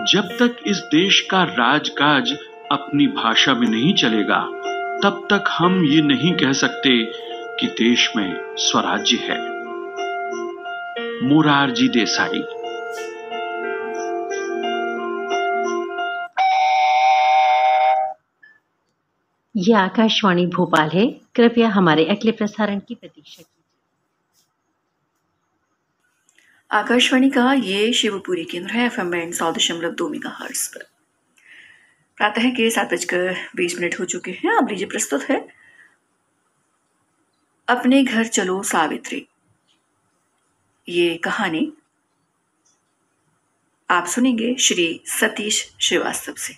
जब तक इस देश का राजकाज अपनी भाषा में नहीं चलेगा, तब तक हम ये नहीं कह सकते कि देश में स्वराज्य है। मोरारजी देसाई। यह आकाशवाणी भोपाल है। कृपया हमारे अगले प्रसारण की प्रतीक्षा कीजिए। आकाशवाणी का ये शिवपुरी केंद्र है FM 100.2 मेगाहर्ट्ज पर। प्रातः के 7:20 हो चुके हैं। अब लीजिए प्रस्तुत है अपने घर चलो सावित्री। ये कहानी आप सुनेंगे श्री सतीश श्रीवास्तव से।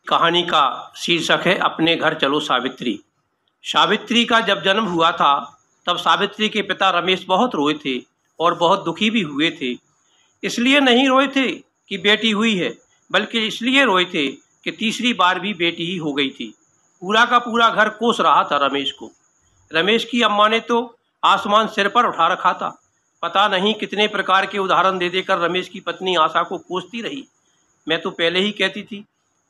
कहानी का शीर्षक है अपने घर चलो सावित्री। सावित्री का जब जन्म हुआ था तब सावित्री के पिता रमेश बहुत रोए थे और बहुत दुखी भी हुए थे। इसलिए नहीं रोए थे कि बेटी हुई है, बल्कि इसलिए रोए थे कि तीसरी बार भी बेटी ही हो गई थी। पूरा का पूरा घर कोस रहा था रमेश को। रमेश की अम्मा ने तो आसमान सिर पर उठा रखा था। पता नहीं कितने प्रकार के उदाहरण दे देकर रमेश की पत्नी आशा को कोसती रही। मैं तो पहले ही कहती थी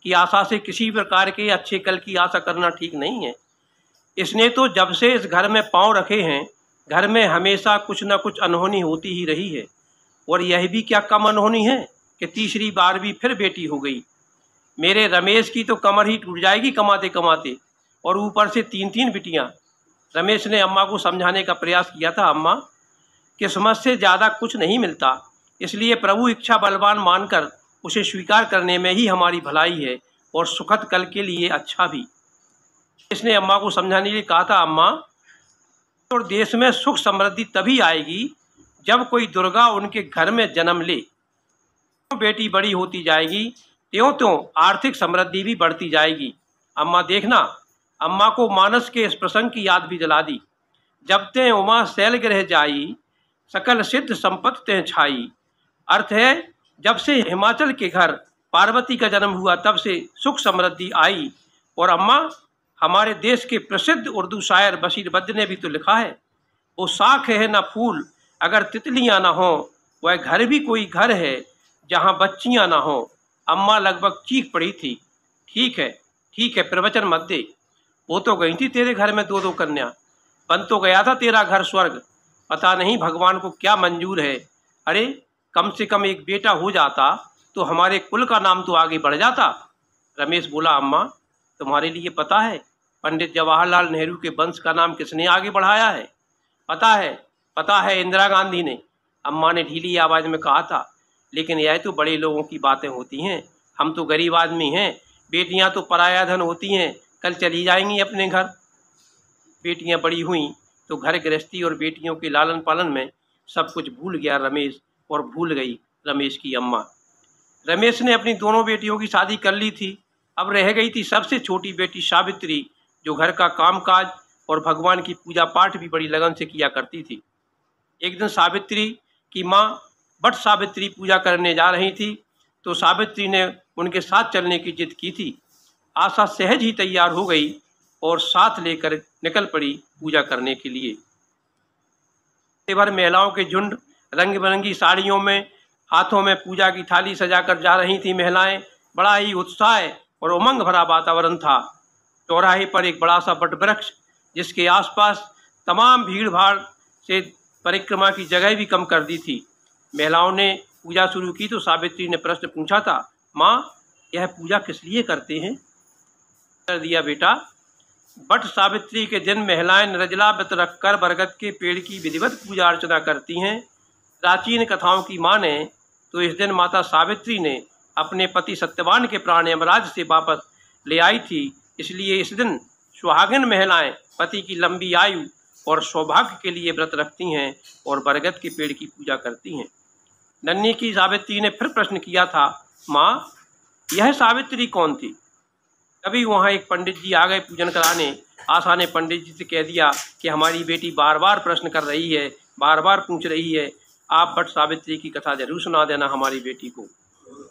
कि आशा से किसी प्रकार के अच्छे कल की आशा करना ठीक नहीं है। इसने तो जब से इस घर में पांव रखे हैं, घर में हमेशा कुछ न कुछ अनहोनी होती ही रही है। और यह भी क्या कम अनहोनी है कि तीसरी बार भी फिर बेटी हो गई। मेरे रमेश की तो कमर ही टूट जाएगी कमाते कमाते, और ऊपर से 3-3 बिटियां। रमेश ने अम्मा को समझाने का प्रयास किया था, अम्मा किस्मत से ज़्यादा कुछ नहीं मिलता, इसलिए प्रभु इच्छा बलवान मानकर उसे स्वीकार करने में ही हमारी भलाई है और सुखद कल के लिए अच्छा भी। इसने अम्मा को समझाने के लिए कहा था, अम्मा और देश में सुख समृद्धि तभी आएगी जब कोई दुर्गा उनके घर में जन्म ले। बेटी बड़ी होती जाएगी त्यों त्यों आर्थिक समृद्धि भी बढ़ती जाएगी। अम्मा देखना। अम्मा को मानस के इस प्रसंग की याद भी दिला दी। जब ते उमा शैल ग्रह जाई, सकल सिद्ध संपत्ति ते छाई। अर्थ है, जब से हिमाचल के घर पार्वती का जन्म हुआ तब से सुख समृद्धि आई। और अम्मा, हमारे देश के प्रसिद्ध उर्दू शायर बशीर बद्र ने भी तो लिखा है, वो साख है ना फूल अगर तितलियां ना हो, वह घर भी कोई घर है जहां बच्चियां ना हो। अम्मा लगभग चीख पड़ी थी। ठीक है प्रवचन मत दे। वो तो गई थी तेरे घर में 2-2 कन्या। बन तो गया था तेरा घर स्वर्ग। पता नहीं भगवान को क्या मंजूर है। अरे कम से कम एक बेटा हो जाता तो हमारे कुल का नाम तो आगे बढ़ जाता। रमेश बोला, अम्मा तुम्हारे लिए पता है पंडित जवाहरलाल नेहरू के वंश का नाम किसने आगे बढ़ाया है? पता है इंदिरा गांधी ने। अम्मा ने ढीली आवाज में कहा था, लेकिन यह तो बड़े लोगों की बातें होती हैं। हम तो गरीब आदमी हैं। बेटियां तो पराया धन होती हैं, कल चली जाएंगी अपने घर। बेटियां बड़ी हुईं तो घर गृहस्थी और बेटियों के लालन पालन में सब कुछ भूल गया रमेश, और भूल गई रमेश की अम्मा। रमेश ने अपनी दोनों बेटियों की शादी कर ली थी। अब रह गई थी सबसे छोटी बेटी सावित्री, जो घर का कामकाज और भगवान की पूजा पाठ भी बड़ी लगन से किया करती थी। एक दिन सावित्री की माँ बट सावित्री पूजा करने जा रही थी तो सावित्री ने उनके साथ चलने की जिद की थी। आशा सहज ही तैयार हो गई और साथ लेकर निकल पड़ी पूजा करने के लिए। भर महिलाओं के झुंड रंग बिरंगी साड़ियों में, हाथों में पूजा की थाली सजाकर जा रही थी महिलाएं। बड़ा ही उत्साह और उमंग भरा वातावरण था। चौराहे पर एक बड़ा सा बट वृक्ष, जिसके आसपास तमाम भीड़ भाड़ से परिक्रमा की जगह भी कम कर दी थी। महिलाओं ने पूजा शुरू की तो सावित्री ने प्रश्न पूछा था, माँ यह पूजा किस लिए करते हैं? कर दिया, बेटा बट सावित्री के दिन महिलाएं निर्जला व्रत रखकर बरगद के पेड़ की विधिवत पूजा अर्चना करती हैं। प्राचीन कथाओं की माने तो इस दिन माता सावित्री ने अपने पति सत्यवान के प्राण यमराज से वापस ले आई थी। इसलिए इस दिन सुहागिन महिलाएं पति की लंबी आयु और सौभाग्य के लिए व्रत रखती हैं और बरगद के पेड़ की पूजा करती हैं। नन्ही की सावित्री ने फिर प्रश्न किया था, माँ यह सावित्री कौन थी? तभी वहाँ एक पंडित जी आ गए पूजन कराने। आशा ने पंडित जी से कह दिया कि हमारी बेटी बार बार प्रश्न कर रही है, बार बार पूछ रही है, आप बट सावित्री की कथा जरूर सुना देना हमारी बेटी को।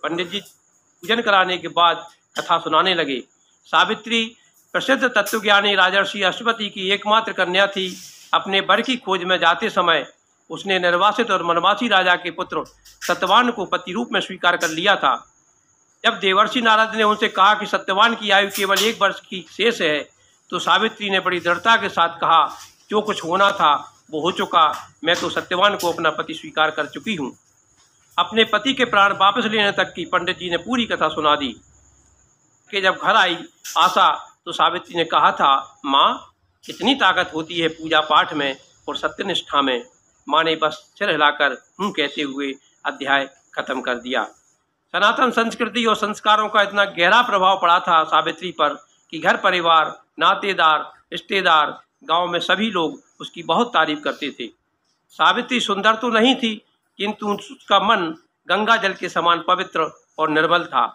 पंडित जी पूजन कराने के बाद कथा सुनाने लगे। सावित्री प्रसिद्ध तत्वज्ञानी राजर्षि अश्वपति की एकमात्र कन्या थी। अपने वर की खोज में जाते समय उसने निर्वासित और वनवासी राजा के पुत्र सत्यवान को पति रूप में स्वीकार कर लिया था। जब देवर्षि नारद ने उनसे कहा कि सत्यवान की आयु केवल 1 वर्ष की शेष है, तो सावित्री ने बड़ी दृढ़ता के साथ कहा, जो कुछ होना था वो हो चुका, मैं तो सत्यवान को अपना पति स्वीकार कर चुकी हूँ। अपने पति के प्राण वापस लेने तक की पंडित जी ने पूरी कथा सुना दी कि जब घर आई आशा तो सावित्री ने कहा था, माँ कितनी ताकत होती है पूजा पाठ में और सत्यनिष्ठा में। माँ ने बस सिर हिलाकर कहते हुए अध्याय खत्म कर दिया। सनातन संस्कृति और संस्कारों का इतना गहरा प्रभाव पड़ा था सावित्री पर कि घर परिवार, नातेदार, रिश्तेदार, गांव में सभी लोग उसकी बहुत तारीफ करते थे। सावित्री सुंदर तो नहीं थी, किंतु उसका मन गंगा जल के समान पवित्र और निर्मल था।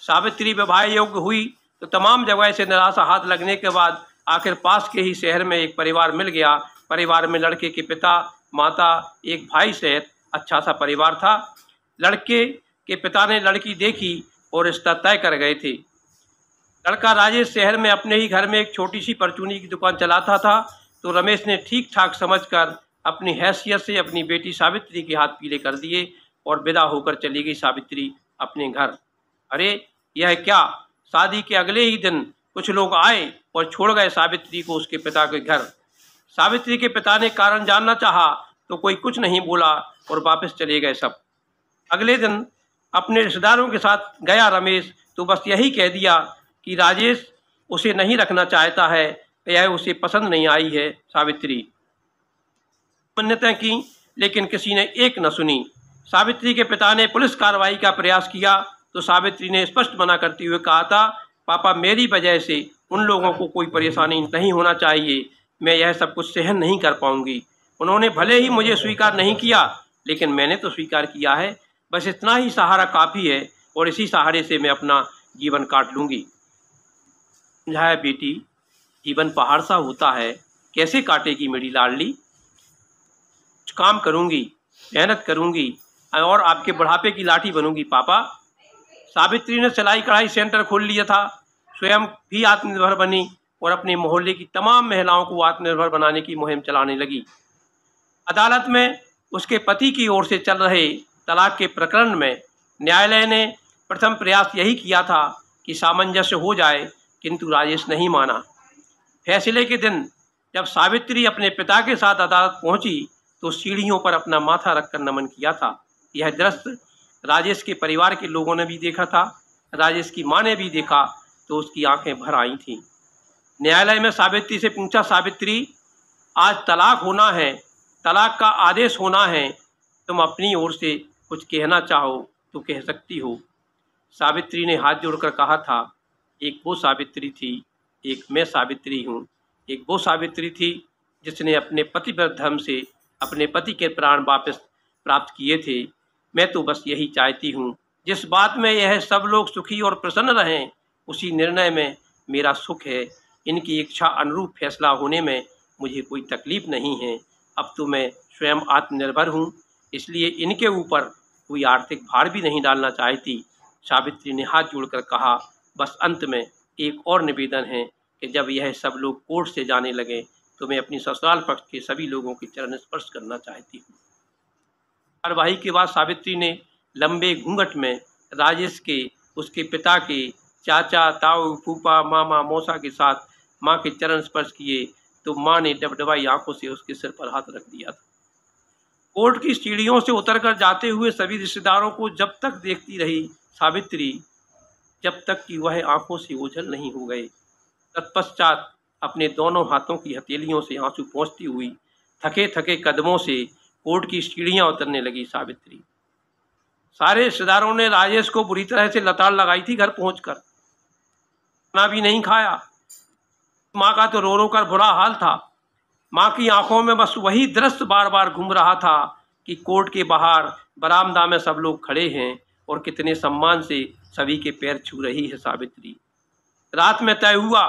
सावित्री विवाह योग्य हुई तो तमाम जगह से निराशा हाथ लगने के बाद आखिर पास के ही शहर में एक परिवार मिल गया। परिवार में लड़के के पिता, माता, एक भाई सहित अच्छा सा परिवार था। लड़के के पिता ने लड़की देखी और रिश्ता तय कर गए थे। लड़का राजेश शहर में अपने ही घर में एक छोटी सी परचूनी की दुकान चलाता था, तो रमेश ने ठीक ठाक समझकर अपनी हैसियत से अपनी बेटी सावित्री के हाथ पीले कर दिए और विदा होकर चली गई सावित्री अपने घर। अरे यह क्या! शादी के अगले ही दिन कुछ लोग आए और छोड़ गए सावित्री को उसके पिता के घर। सावित्री के पिता ने कारण जानना चाहा तो कोई कुछ नहीं बोला और वापस चले गए सब। अगले दिन अपने रिश्तेदारों के साथ गया रमेश तो बस यही कह दिया कि राजेश उसे नहीं रखना चाहता है, यह उसे पसंद नहीं आई है सावित्री। मन्नतें की लेकिन किसी ने एक न सुनी। सावित्री के पिता ने पुलिस कार्रवाई का प्रयास किया तो सावित्री ने स्पष्ट मना करते हुए कहा था, पापा मेरी वजह से उन लोगों को कोई परेशानी नहीं होना चाहिए, मैं यह सब कुछ सहन नहीं कर पाऊंगी। उन्होंने भले ही मुझे स्वीकार नहीं किया लेकिन मैंने तो स्वीकार किया है, बस इतना ही सहारा काफ़ी है और इसी सहारे से मैं अपना जीवन काट लूँगी। समझाया, बेटी जीवन पहाड़ सा होता है, कैसे काटेगी मेरी लाडली। कुछ काम करूँगी, मेहनत करूँगी और आपके बुढ़ापे की लाठी बनूंगी पापा। सावित्री ने सिलाई कढ़ाई सेंटर खोल लिया था, स्वयं भी आत्मनिर्भर बनी और अपने मोहल्ले की तमाम महिलाओं को आत्मनिर्भर बनाने की मुहिम चलाने लगी। अदालत में उसके पति की ओर से चल रहे तलाक के प्रकरण में न्यायालय ने प्रथम प्रयास यही किया था कि सामंजस्य हो जाए, किंतु राजेश नहीं माना। फैसले के दिन जब सावित्री अपने पिता के साथ अदालत पहुंची तो सीढ़ियों पर अपना माथा रखकर नमन किया था। यह दृश्य राजेश के परिवार के लोगों ने भी देखा था। राजेश की माँ ने भी देखा तो उसकी आंखें भर आई थीं। न्यायालय में सावित्री से पूछा, सावित्री आज तलाक होना है, तलाक का आदेश होना है, तुम अपनी ओर से कुछ कहना चाहो तो कह सकती हो। सावित्री ने हाथ जोड़कर कहा था, एक वो सावित्री थी, एक मैं सावित्री हूँ। एक वो सावित्री थी जिसने अपने पतिव्रत धर्म से अपने पति के प्राण वापस प्राप्त किए थे। मैं तो बस यही चाहती हूँ, जिस बात में यह सब लोग सुखी और प्रसन्न रहें उसी निर्णय में मेरा सुख है। इनकी इच्छा अनुरूप फैसला होने में मुझे कोई तकलीफ नहीं है। अब तो मैं स्वयं आत्मनिर्भर हूँ, इसलिए इनके ऊपर कोई आर्थिक भार भी नहीं डालना चाहती। सावित्री ने हाथ जोड़कर कहा, बस अंत में एक और निवेदन है कि जब यह सब लोग कोर्ट से जाने लगे तो मैं अपनी ससुराल पक्ष के सभी लोगों के चरण स्पर्श करना चाहती हूँ। कार्यवाही के बाद सावित्री ने लंबे घूंघट में राजेश के, उसके पिता के, चाचा, ताऊ, फूफा, मामा, मौसा के साथ माँ के चरण स्पर्श किए तो माँ ने डबडबाई आंखों से उसके सिर पर हाथ रख दिया था। कोर्ट की सीढ़ियों से उतरकर जाते हुए सभी रिश्तेदारों को जब तक देखती रही सावित्री, जब तक कि वह आंखों से ओझल नहीं हो गए। तत्पश्चात अपने दोनों हाथों की हथेलियों से आंसू पोंछती हुई थके थके कदमों से कोर्ट की सीढ़ियां उतरने लगी सावित्री। सारे रिश्तेदारों ने राजेश को बुरी तरह से लताड़ लगाई थी। घर पहुंचकर खाना भी नहीं खाया। माँ का तो रो रो कर बुरा हाल था। माँ की आंखों में बस वही दृश्य बार बार घूम रहा था कि कोर्ट के बाहर बरामदा में सब लोग खड़े हैं और कितने सम्मान से सभी के पैर छू रही है सावित्री। रात में तय हुआ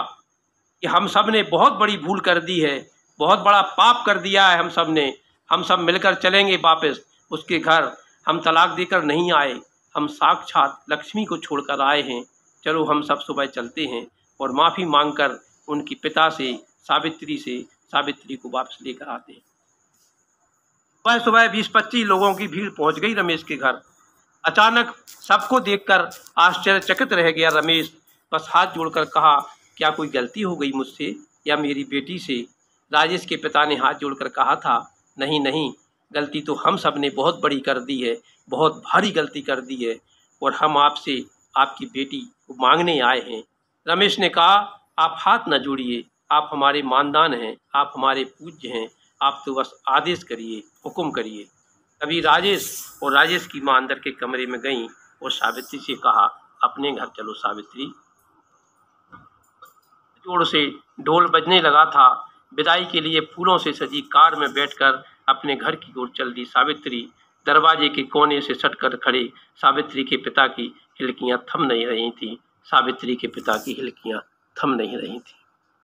कि हम सब ने बहुत बड़ी भूल कर दी है, बहुत बड़ा पाप कर दिया है हम सब ने। हम सब मिलकर चलेंगे वापस उसके घर। हम तलाक देकर नहीं आए, हम साक्षात लक्ष्मी को छोड़कर आए हैं। चलो हम सब सुबह चलते हैं और माफ़ी मांगकर उनके पिता से, सावित्री को वापस लेकर आते हैं। सुबह सुबह 20-25 लोगों की भीड़ पहुंच गई रमेश के घर। अचानक सबको देखकर आश्चर्यचकित रह गया रमेश। बस हाथ जोड़कर कहा, क्या कोई गलती हो गई मुझसे या मेरी बेटी से? राजेश के पिता ने हाथ जोड़कर कहा था, नहीं नहीं, गलती तो हम सब ने बहुत बड़ी कर दी है, बहुत भारी गलती कर दी है, और हम आपसे आपकी बेटी को मांगने आए हैं। रमेश ने कहा, आप हाथ न जोड़िए, आप हमारे मानदान हैं, आप हमारे पूज्य हैं, आप तो बस आदेश करिए, हुक्म करिए। तभी राजेश और राजेश की मां अंदर के कमरे में गईं और सावित्री से कहा, अपने घर चलो सावित्री। जोर से ढोल बजने लगा था। विदाई के लिए फूलों से सजी कार में बैठकर अपने घर की ओर चल दी सावित्री। दरवाजे के कोने से सटकर खड़े सावित्री के पिता की हिलकियां थम नहीं रही थी। सावित्री के पिता की हिलकियां थम नहीं रही थी।